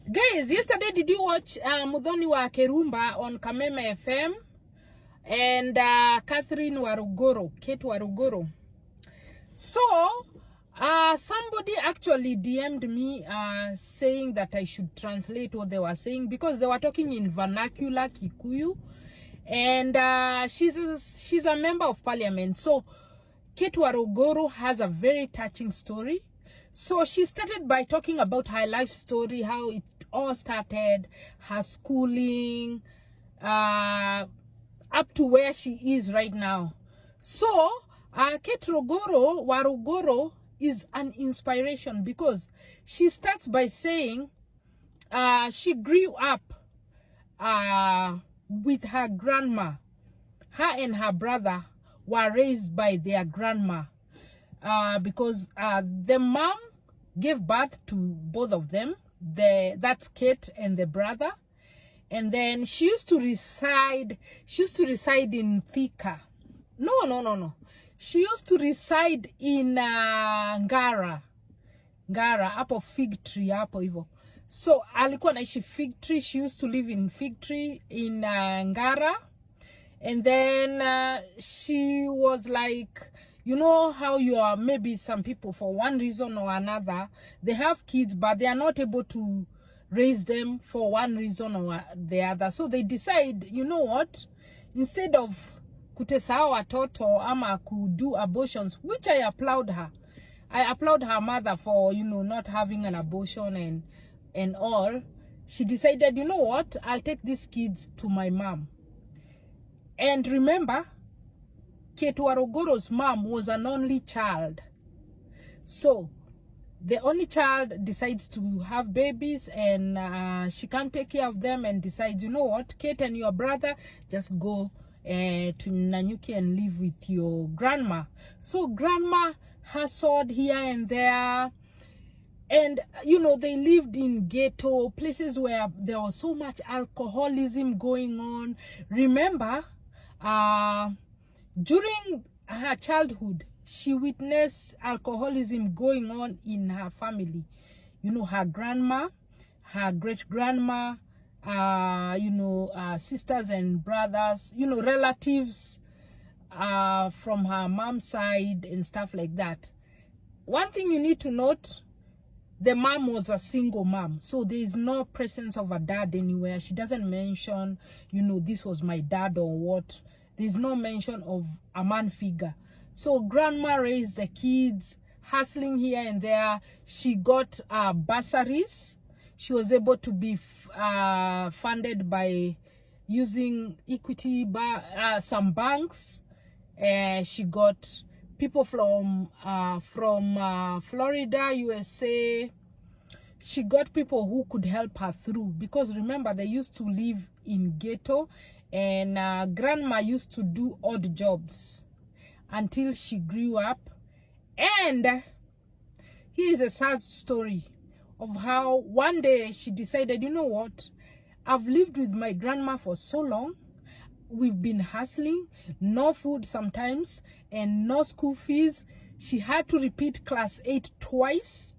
Guys, yesterday did you watch Muthoni Wa Kirumbas on Kameme FM and Catherine Warugoro, Kate Warugoro? So, somebody actually DM'd me saying that I should translate what they were saying because they were talking in vernacular Kikuyu, and she's a member of parliament. So, Kate Warugoro has a very touching story. So she started by talking about her life story, how it all started, her schooling, up to where she is right now. So, Kate Warugoro is an inspiration because she starts by saying she grew up with her grandma. Her and her brother were raised by their grandma because the mom gave birth to both of them. That's Kate and the brother. And then she used to reside in Thika. No. She used to reside in Ngara, hapo Fig Tree, hapo hivyo. So alikuwa naishi Fig Tree. She used to live in Fig Tree in Ngara. And then she was like, you know how you are, maybe some people for one reason or another, they have kids, but they are not able to raise them for one reason or the other. So they decide, you know what, instead of kutesa watoto ama do abortions, which I applaud her. I applaud her mother for, you know, not having an abortion and all. She decided, you know what, I'll take these kids to my mom. And remember, Kate Warugoro's mom was an only child. So, the only child decides to have babies and she can't take care of them and decides, you know what, Kate and your brother, just go to Nanyuki and live with your grandma. So, grandma hustled here and there. And, you know, they lived in ghetto, places where there was so much alcoholism going on. Remember, during her childhood, she witnessed alcoholism going on in her family. You know, her grandma, her great-grandma, sisters and brothers, you know, relatives from her mom's side and stuff like that. One thing you need to note, the mom was a single mom. So there is no presence of a dad anywhere. She doesn't mention, you know, this was my dad or what. There's no mention of a man figure. So grandma raised the kids, hustling here and there. She got bursaries. She was able to be funded by using equity, some banks. She got people from Florida, USA. She got people who could help her through. Because remember, they used to live in ghetto. And grandma used to do odd jobs until she grew up. And here is a sad story of how one day she decided, you know what, I've lived with my grandma for so long. We've been hustling, no food sometimes, and no school fees. She had to repeat class 8 twice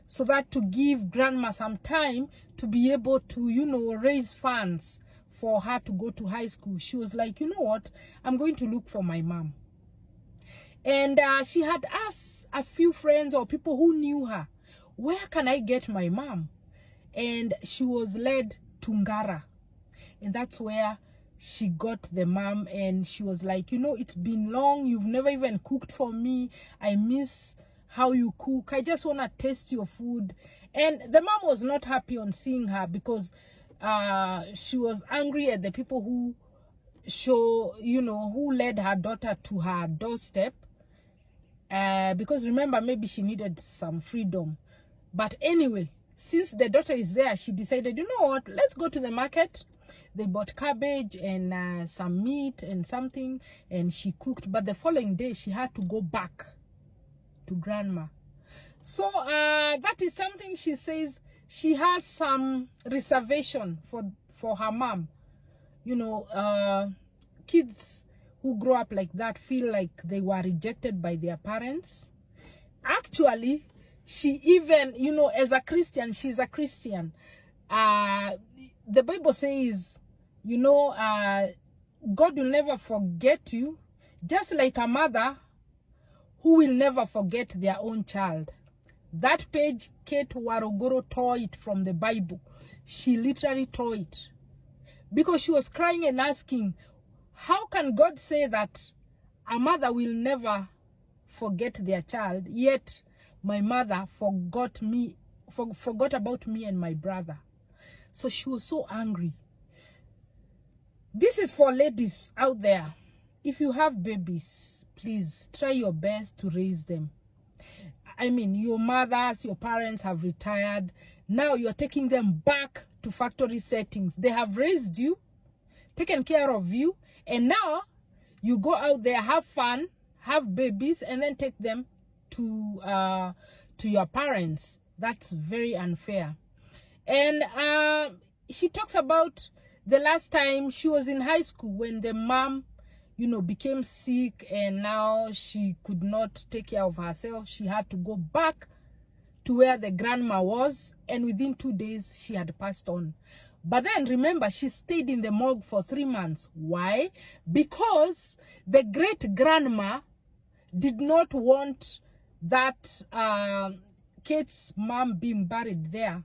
so that to give grandma some time to be able to, you know, raise funds for her to go to high school. She was like, you know what, I'm going to look for my mom. And she had asked a few friends or people who knew her, where can I get my mom? And she was led to Ngara. And that's where she got the mom. And she was like, you know, it's been long. You've never even cooked for me. I miss how you cook. I just want to taste your food. And the mom was not happy on seeing her because she was angry at the people who who led her daughter to her doorstep. Because remember, maybe she needed some freedom. But anyway, since the daughter is there, she decided, you know what, let's go to the market. They bought cabbage and some meat and something, and she cooked. But the following day, she had to go back to grandma. So that is something she says. She has some reservation for her mom. You know, kids who grow up like that feel like they were rejected by their parents. Actually, she even, you know, as a Christian, she's a Christian. the Bible says, you know, God will never forget you, just like a mother who will never forget their own child. That page, Kate Warogoro tore it from the Bible. She literally tore it. Because she was crying and asking, how can God say that a mother will never forget their child, yet my mother forgot about me and my brother? So she was so angry. This is for ladies out there. If you have babies, please try your best to raise them. I mean, your mothers, your parents have retired. Now you're taking them back to factory settings. They have raised you, taken care of you, and now you go out there, have fun, have babies, and then take them to your parents. That's very unfair. And she talks about the last time she was in high school when the mom, you know, became sick and now she could not take care of herself. She had to go back to where the grandma was, and within 2 days she had passed on. But then remember, she stayed in the morgue for 3 months. Why? Because the great grandma did not want that Kate's mom being buried there.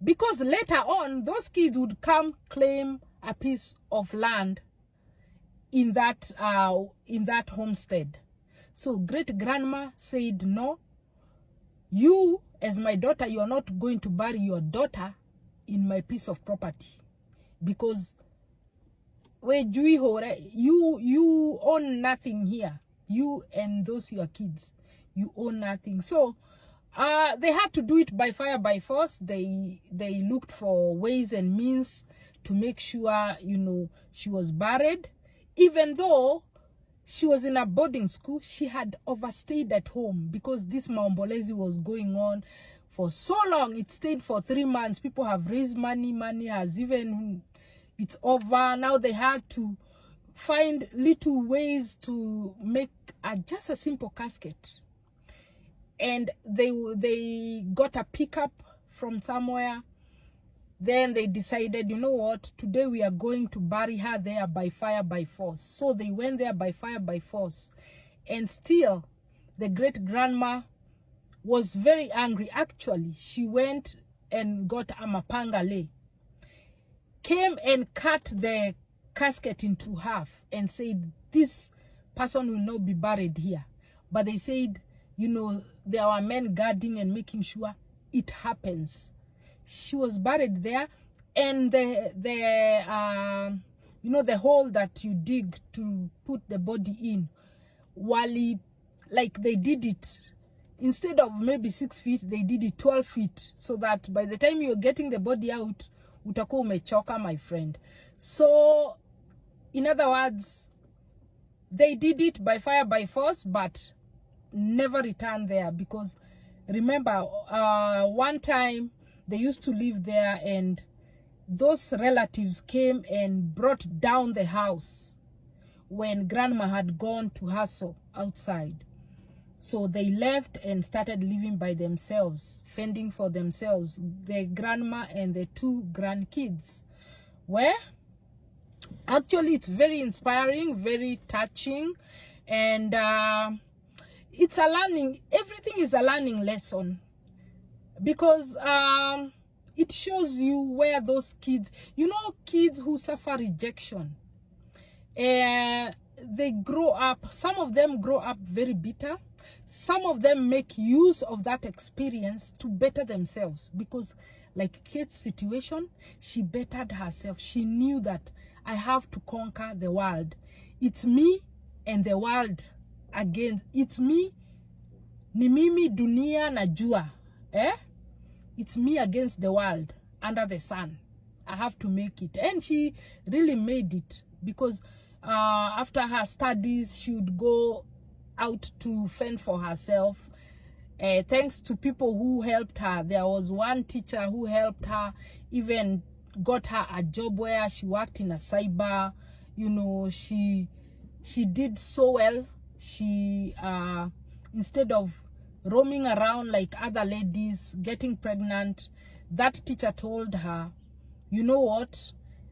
Because later on, those kids would come claim a piece of land in that homestead. So great grandma said, no, you as my daughter, you are not going to bury your daughter in my piece of property, because you own nothing here. You and those your kids, you own nothing. So they had to do it by fire, by force. They looked for ways and means to make sure, you know, she was buried. Even though she was in a boarding school, she had overstayed at home because this Maombolezi was going on for so long. It stayed for 3 months. People have raised money. Money has even, it's over. Now they had to find little ways to make just a simple casket. And they got a pickup from somewhere. Then they decided, you know what, today we are going to bury her there by fire, by force. So they went there by fire, by force. And still, the great grandma was very angry. Actually, she went and got a mapangale, came and cut the casket into half and said, this person will not be buried here. But they said, you know, there were men guarding and making sure it happens. She was buried there, and the you know, the hole that you dig to put the body in, Wally, like they did it, instead of maybe 6 feet, they did it 12 feet, so that by the time you're getting the body out, utakuwa umechoka, my friend. So, in other words, they did it by fire, by force, but never returned there. Because remember, one time they used to live there, and those relatives came and brought down the house when grandma had gone to hustle outside. So they left and started living by themselves, fending for themselves, the grandma and the 2 grandkids. Well, actually it's very inspiring, very touching, and it's a learning, everything is a learning lesson, because it shows you where those kids, you know, kids who suffer rejection, they grow up, some of them grow up very bitter. Some of them make use of that experience to better themselves, because like Kate's situation, she bettered herself. She knew that I have to conquer the world. It's me and the world again. It's me, ni mimi, dunia na jua. It's me against the world under the sun. I have to make it. And she really made it, because after her studies, she would go out to fend for herself, thanks to people who helped her. There was one teacher who helped her, even got her a job where she worked in a cyber. You know, she did so well. She instead of roaming around like other ladies, getting pregnant, that teacher told her, you know what,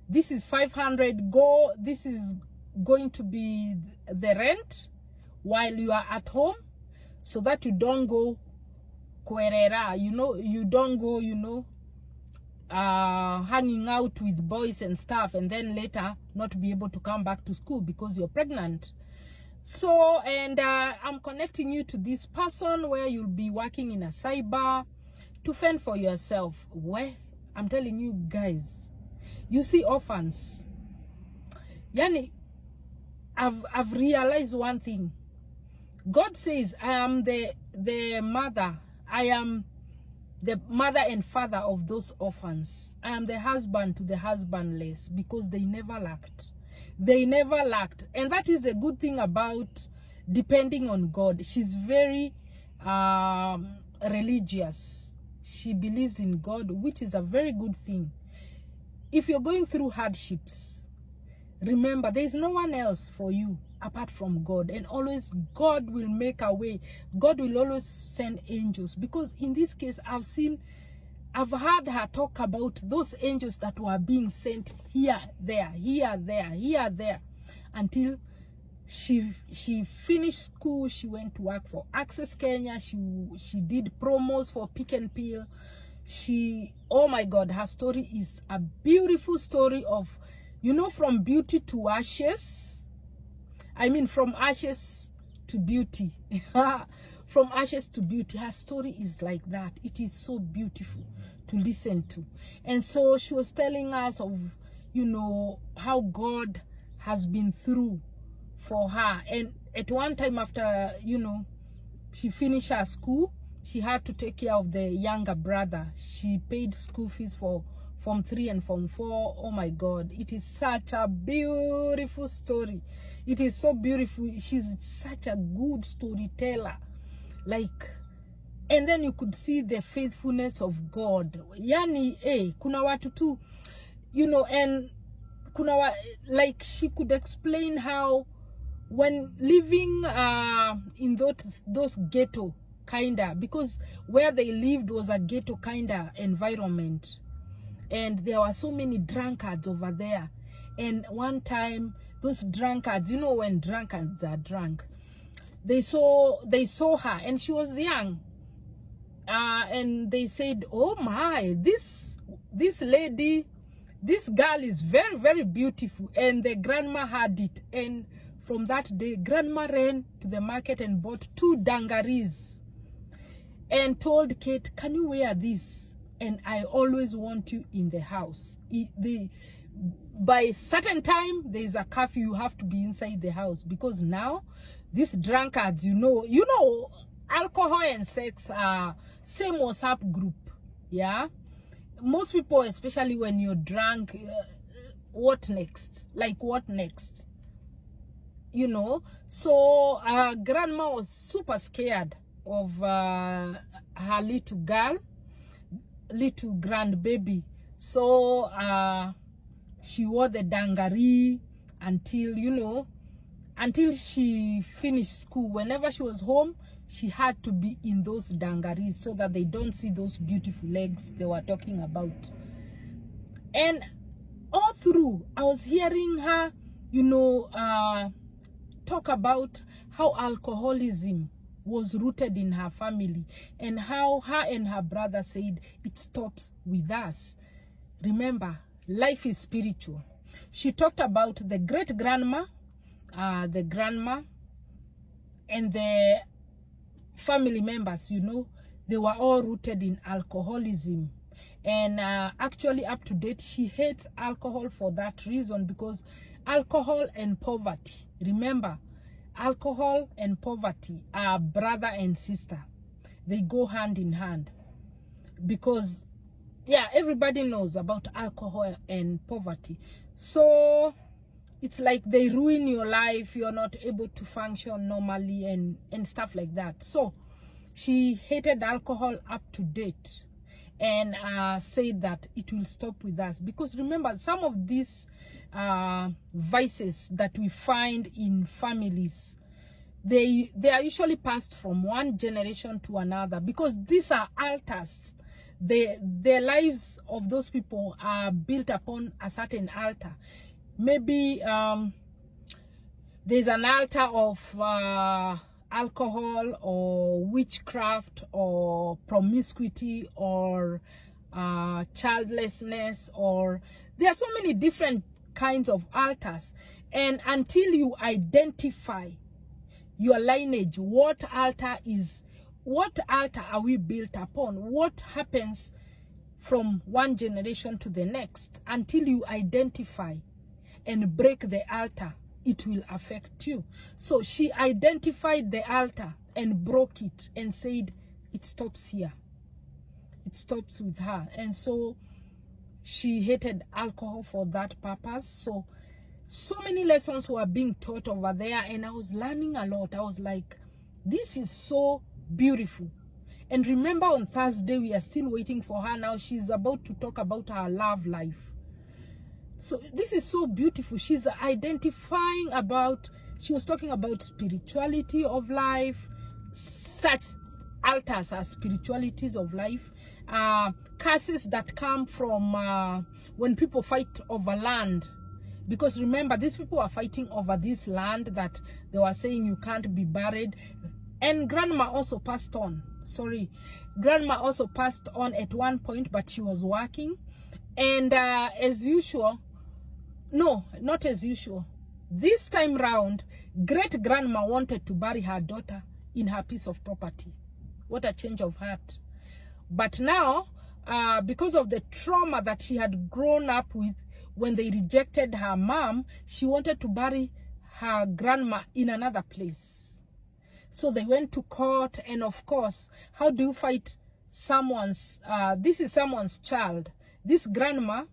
this is 500, go, this is going to be the rent while you are at home, so that you don't go querera, you know, you don't go, you know, hanging out with boys and stuff, and then later not be able to come back to school because you're pregnant. So, and I'm connecting you to this person where you'll be working in a cyber to fend for yourself. Where I'm telling you guys, you see orphans. Yani, I've realized one thing. God says, I am the mother. I am the mother and father of those orphans. I am the husband to the husbandless, because they never lacked. They never lacked. And that is a good thing about depending on God. She's very religious. She believes in God, which is a very good thing. If you're going through hardships, remember, there is no one else for you apart from God. And always God will make a way. God will always send angels. Because in this case, I've heard her talk about those angels that were being sent here, there, until she finished school. She went to work for Access Kenya. She did promos for Pick and Peel. Oh my God, her story is a beautiful story of, you know, from beauty to ashes. I mean, from ashes to beauty. From ashes to beauty. Her story is like that. It is so beautiful to listen to. And so she was telling us of, you know, how God has been through for her. And at one time after, you know, she finished her school, she had to take care of the younger brother. She paid school fees for Form 3 and Form 4. Oh my God, it is such a beautiful story. It is so beautiful. She's such a good storyteller. Like, and then you could see the faithfulness of God. Yani, kuna watu tu, you know, and like she could explain how when living in those ghetto kinda, because where they lived was a ghetto kinda environment, and there were so many drunkards over there. And one time, those drunkards, you know, when drunkards are drunk, they saw her, and she was young, and they said, oh my, this lady, this girl is very, very beautiful. And the grandma had it, and from that day, grandma ran to the market and bought 2 dungarees and told Kate, can you wear this? And I always want you in the house. By a certain time, there is a curfew. You have to be inside the house, because now these drunkards, you know, alcohol and sex are same WhatsApp group. Yeah, most people, especially when you're drunk, what next? Like, what next? You know. So grandma was super scared of her little girl, little grandbaby. So she wore the dungaree until, you know, until she finished school. Whenever she was home, she had to be in those dungarees so that they don't see those beautiful legs they were talking about. And all through, I was hearing her, you know, talk about how alcoholism was rooted in her family, and how her and her brother said it stops with us. Remember, life is spiritual. She talked about the great grandma, the grandma, and the family members, you know, they were all rooted in alcoholism. And actually, up to date, she hates alcohol for that reason, because alcohol and poverty, remember, alcohol and poverty are brother and sister. They go hand in hand. Because, yeah, everybody knows about alcohol and poverty. So it's like they ruin your life. You're not able to function normally and stuff like that. So she hated alcohol up to date, and said that it will stop with us. Because remember, some of these vices that we find in families, they are usually passed from one generation to another, because these are altars the lives of those people are built upon a certain altar. Maybe there's an altar of alcohol or witchcraft or promiscuity or childlessness, or there are so many different kinds of altars. And until you identify your lineage, what altar are we built upon, what happens from one generation to the next, until you identify and break the altar, it will affect you. So she identified the altar and broke it and said it stops here, it stops with her. And so she hated alcohol for that purpose. So many lessons were being taught over there, and I was learning a lot. I was like, this is so beautiful. And remember, on Thursday we are still waiting for her. Now she's about to talk about her love life. So this is so beautiful. She's identifying about, she was talking about spirituality of life, such altars as spiritualities of life, curses that come from when people fight over land. Because remember, these people are fighting over this land that they were saying you can't be buried. And grandma also passed on. Grandma also passed on at one point, but she was working. And as usual, no, not as usual, this time round, great grandma wanted to bury her daughter in her piece of property. What a change of heart. But now, because of the trauma that she had grown up with when they rejected her mom, she wanted to bury her grandma in another place. So they went to court, and of course, how do you fight someone's, this is someone's child. This grandma,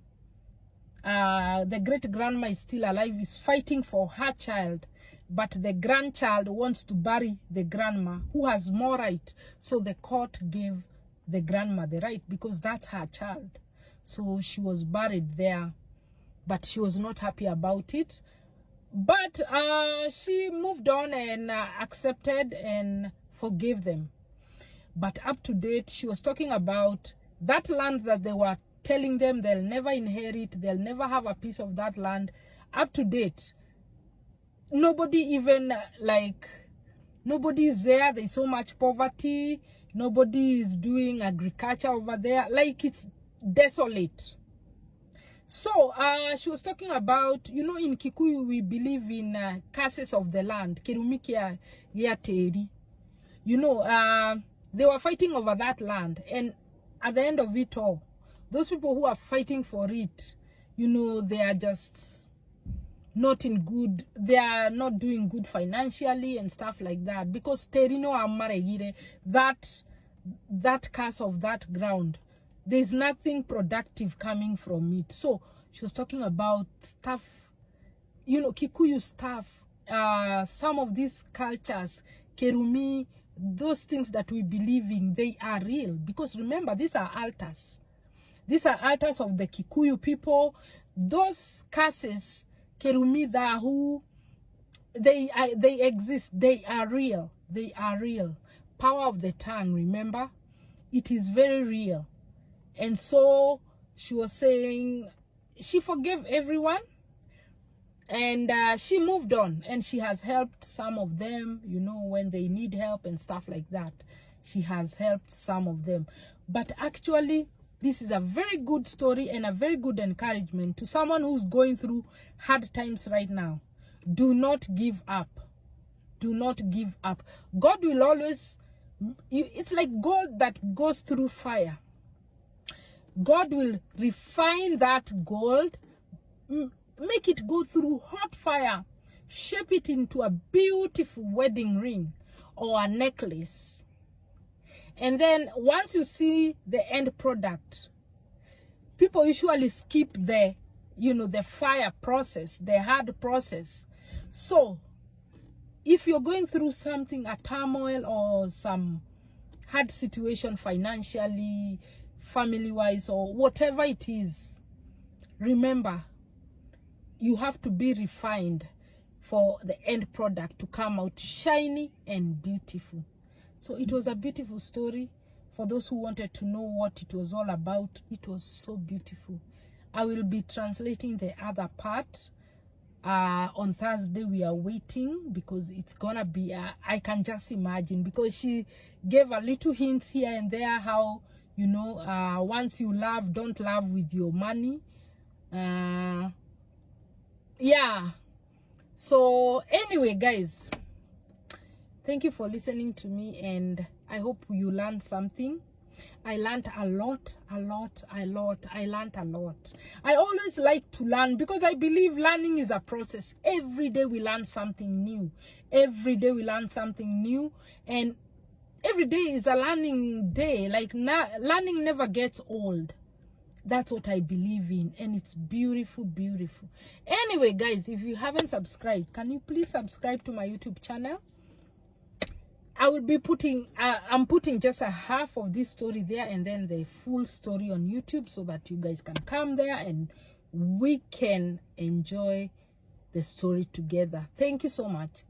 the great grandma is still alive, is fighting for her child, but the grandchild wants to bury the grandma, who has more right. So the court gave the grandma the right, because that's her child. So she was buried there, but she was not happy about it. But she moved on and accepted and forgave them. But up to date, she was talking about that land that they were telling them they'll never inherit, they'll never have a piece of that land. Up to date, nobody even, nobody is there. There's so much poverty. Nobody is doing agriculture over there. Like, it's desolate. So she was talking about, you know, in Kikuyu we believe in curses of the land. Kerumikia yateri. You know, they were fighting over that land, and at the end of it all, those people who are fighting for it, you know, they are just not in good, they are not doing good financially and stuff like that, because terino amaregire, that curse of that ground, there's nothing productive coming from it. So she was talking about stuff, you know, Kikuyu stuff, some of these cultures, Kerumi, those things that we believe in, they are real. Because remember, these are altars. These are altars of the Kikuyu people. Those curses, Kerumi, Dahu, they exist. They are real. They are real. Power of the tongue, remember? It is very real. And so she was saying she forgave everyone, and she moved on, and she has helped some of them, you know, when they need help and stuff like that. She has helped some of them. But actually, this is a very good story and a very good encouragement to someone who's going through hard times right now. Do not give up. Do not give up. God will always, it's like gold that goes through fire. God will refine that gold, make it go through hot fire, shape it into a beautiful wedding ring or a necklace. And then once you see the end product, people usually skip the, you know, the fire process, the hard process. So if you're going through something, a turmoil or some hard situation financially, family-wise, or whatever it is, remember, you have to be refined for the end product to come out shiny and beautiful. So it was a beautiful story For those who wanted to know what it was all about, it was so beautiful. I will be translating the other part. On Thursday we are waiting, because it's gonna be I can just imagine, because she gave a little hints here and there how, you know, once you love, don't love with your money. Yeah. So anyway, guys, thank you for listening to me, and I hope you learned something. I learned a lot. I learned a lot. I always like to learn, because I believe learning is a process. Every day we learn something new. Every day we learn something new, and every day is a learning day. Like, learning never gets old. That's what I believe in, and it's beautiful, beautiful. Anyway, guys, if you haven't subscribed, can you please subscribe to my YouTube channel? I will be putting, I'm putting just a half of this story there, and then the full story on YouTube, so that you guys can come there and we can enjoy the story together. Thank you so much.